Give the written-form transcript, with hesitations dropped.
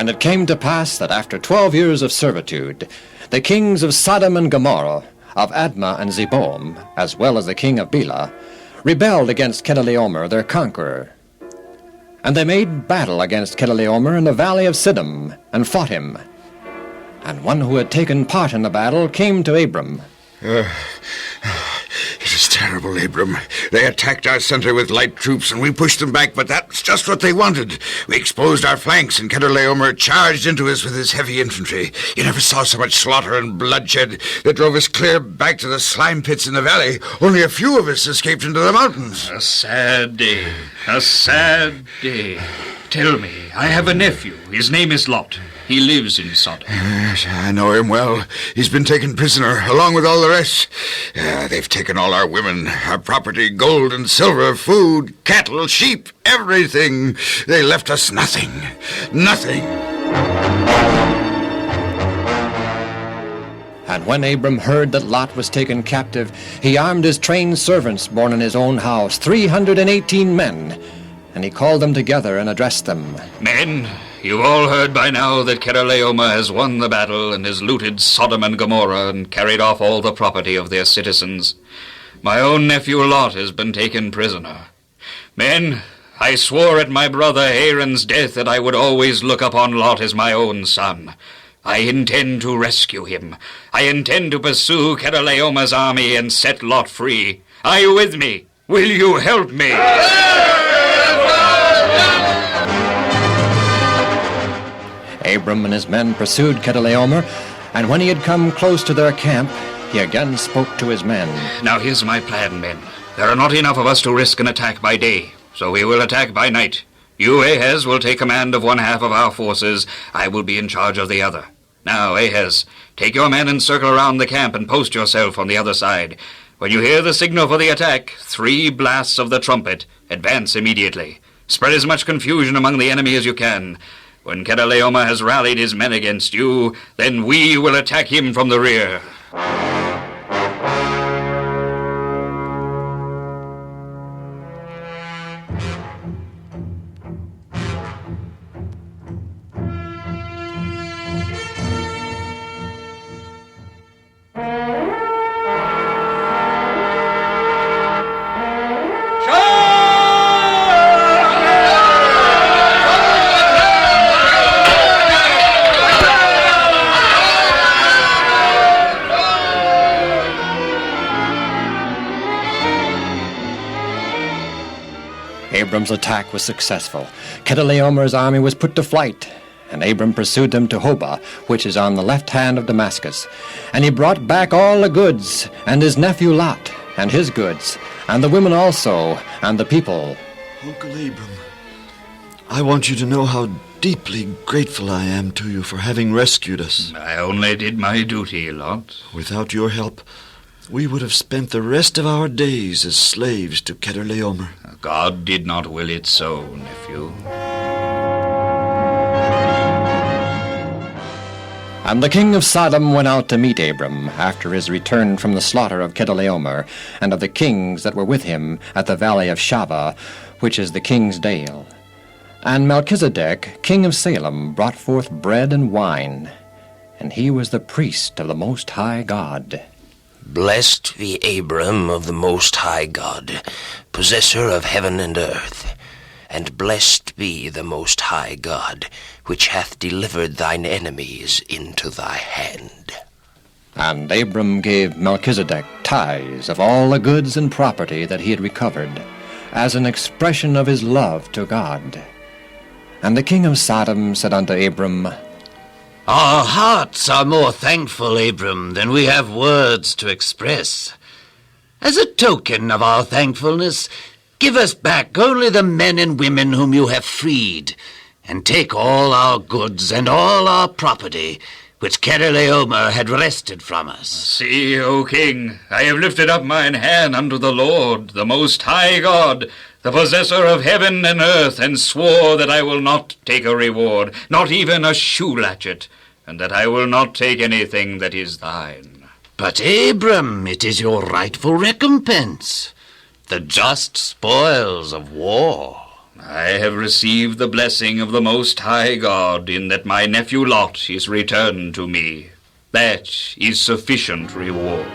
And it came to pass that after 12 years of servitude, the kings of Sodom and Gomorrah, of Admah and Zeboim, as well as the king of Bela, rebelled against Chedorlaomer, their conqueror. And they made battle against Chedorlaomer in the valley of Siddim, and fought him. And one who had taken part in the battle came to Abram. It is terrible, Abram. They attacked our center with light troops, and we pushed them back, but that's just what they wanted. We exposed our flanks, and Chedorlaomer charged into us with his heavy infantry. You never saw so much slaughter and bloodshed. They drove us clear back to the slime pits in the valley. Only a few of us escaped into the mountains. A sad day. A sad day. Tell me, I have a nephew. His name is Lot. He lives in Sodom. Yes, I know him well. He's been taken prisoner, along with all the rest. They've taken all our women, our property, gold and silver, food, cattle, sheep, everything. They left us nothing. Nothing. And when Abram heard that Lot was taken captive, he armed his trained servants born in his own house, 318 men, and he called them together and addressed them. Men, you've all heard by now that Chedorlaomer has won the battle and has looted Sodom and Gomorrah and carried off all the property of their citizens. My own nephew Lot has been taken prisoner. Men, I swore at my brother Aaron's death that I would always look upon Lot as my own son. I intend to rescue him. I intend to pursue Chedorlaomer's army and set Lot free. Are you with me? Will you help me? Abram and his men pursued Chedorlaomer, and when he had come close to their camp, he again spoke to his men. Now here's my plan, men. There are not enough of us to risk an attack by day, so we will attack by night. You, Ahaz, will take command of one half of our forces. I will be in charge of the other. Now, Ahaz, take your men and circle around the camp and post yourself on the other side. When you hear the signal for the attack, 3 blasts of the trumpet, advance immediately. Spread as much confusion among the enemy as you can. When Chedorlaomer has rallied his men against you, then we will attack him from the rear. Abram's attack was successful. Chedorlaomer's army was put to flight, and Abram pursued them to Hobah, which is on the left hand of Damascus. And he brought back all the goods, and his nephew Lot, and his goods, and the women also, and the people. Uncle Abram, I want you to know how deeply grateful I am to you for having rescued us. I only did my duty, Lot. Without your help, we would have spent the rest of our days as slaves to Chedorlaomer. God did not will it so, nephew. And the king of Sodom went out to meet Abram after his return from the slaughter of Chedorlaomer and of the kings that were with him at the valley of Shaveh, which is the king's dale. And Melchizedek, king of Salem, brought forth bread and wine, and he was the priest of the Most High God. Blessed be Abram of the Most High God, possessor of heaven and earth. And blessed be the Most High God, which hath delivered thine enemies into thy hand. And Abram gave Melchizedek tithes of all the goods and property that he had recovered, as an expression of his love to God. And the king of Sodom said unto Abram, Our hearts are more thankful, Abram, than we have words to express. As a token of our thankfulness, give us back only the men and women whom you have freed, and take all our goods and all our property, which Chedorlaomer had wrested from us. See, O king, I have lifted up mine hand unto the Lord, the Most High God, the possessor of heaven and earth, and swore that I will not take a reward, not even a shoe latchet, and that I will not take anything that is thine. But, Abram, it is your rightful recompense, the just spoils of war. I have received the blessing of the Most High God in that my nephew Lot is returned to me. That is sufficient reward.